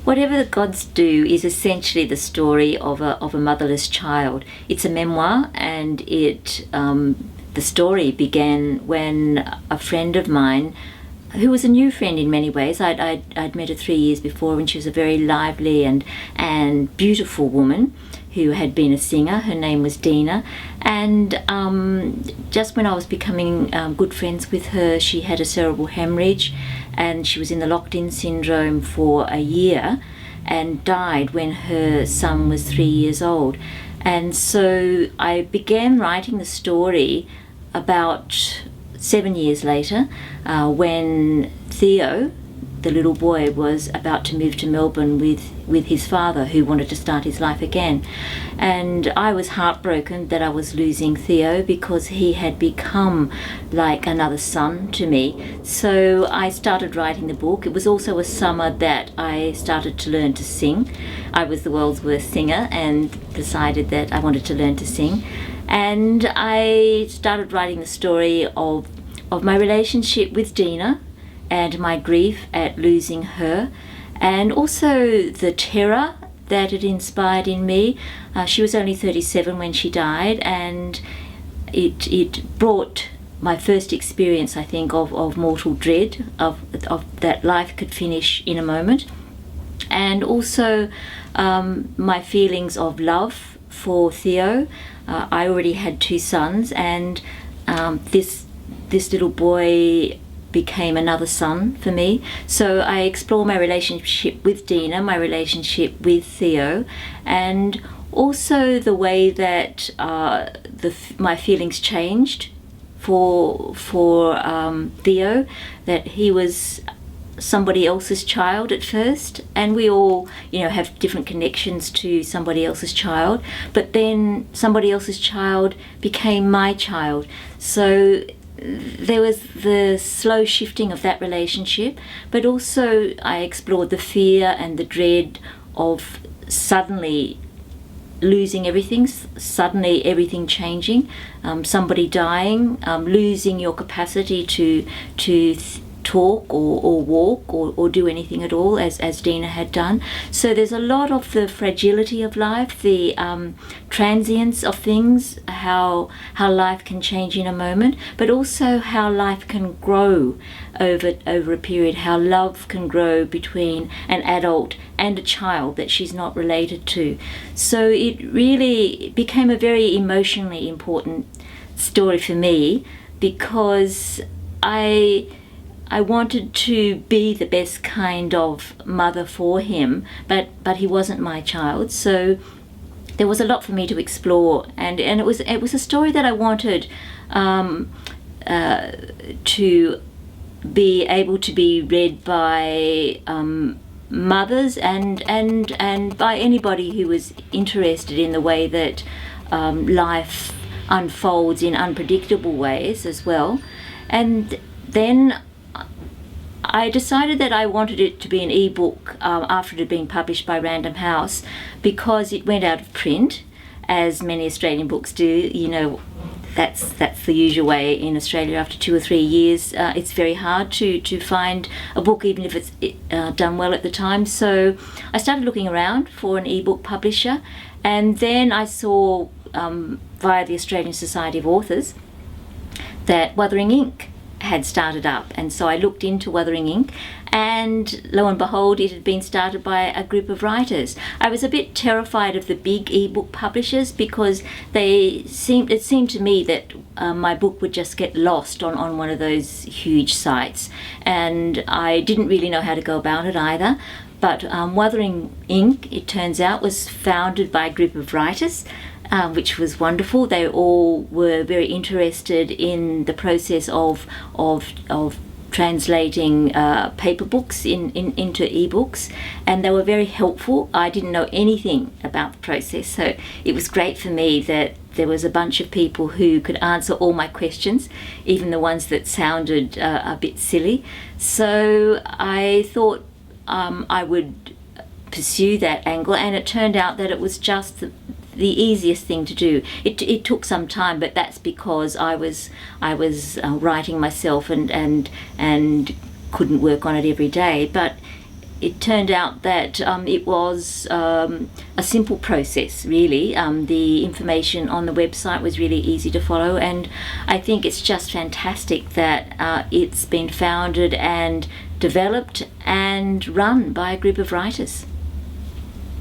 Whatever the Gods Do is essentially the story of a motherless child. It's a memoir, and the story began when a friend of mine, who was a new friend in many ways. I'd met her 3 years before, and she was a very lively and beautiful woman who had been a singer. Her name was Dina, and just when I was becoming good friends with her, she had a cerebral hemorrhage, and she was in the locked-in syndrome for a year and died when her son was 3 years old. And so I began writing the story about 7 years later, when Theo, the little boy, was about to move to Melbourne with his father, who wanted to start his life again. And I was heartbroken that I was losing Theo, because he had become like another son to me. So I started writing the book. It was also a summer that I started to learn to sing. I was the world's worst singer and decided that I wanted to learn to sing. And I started writing the story of my relationship with Dina and my grief at losing her, and also the terror that it inspired in me. She was only 37 when she died, and it brought my first experience, I think, of mortal dread, of that life could finish in a moment, and also my feelings of love for Theo. I already had 2 sons, and this little boy became another son for me. So I explore my relationship with Dina, my relationship with Theo, and also the way that my feelings changed for Theo, that he was somebody else's child at first, and we all have different connections to somebody else's child, but then somebody else's child became my child. So there was the slow shifting of that relationship, but also I explored the fear and the dread of suddenly losing everything, suddenly everything changing, somebody dying, losing your capacity to talk or walk or do anything at all, as Dina had done. So there's a lot of the fragility of life, the transience of things, how life can change in a moment, but also how life can grow over a period, how love can grow between an adult and a child that she's not related to. So it really became a very emotionally important story for me, because I wanted to be the best kind of mother for him, but he wasn't my child. So there was a lot for me to explore, and it was a story that I wanted to be able to be read by mothers and by anybody who was interested in the way that life unfolds in unpredictable ways as well. And then I decided that I wanted it to be an ebook after it had been published by Random House, because it went out of print, as many Australian books do. That's the usual way in Australia. After 2 or 3 years, it's very hard to find a book, even if it's done well at the time. So I started looking around for an ebook publisher, and then I saw via the Australian Society of Authors that Wuthering Ink had started up, and so I looked into Wuthering Ink, and lo and behold, it had been started by a group of writers. I was a bit terrified of the big ebook publishers, because it seemed to me that my book would just get lost on one of those huge sites, and I didn't really know how to go about it either. But Wuthering Ink, it turns out, was founded by a group of writers, which was wonderful. They all were very interested in the process of translating paper books into ebooks, and they were very helpful. I didn't know anything about the process, so it was great for me that there was a bunch of people who could answer all my questions, even the ones that sounded a bit silly. So I thought I would pursue that angle, and it turned out that it was just the easiest thing to do. It took some time, but that's because I was writing myself and couldn't work on it every day. But it turned out that it was a simple process, really. The information on the website was really easy to follow, and I think it's just fantastic that it's been founded and developed and run by a group of writers.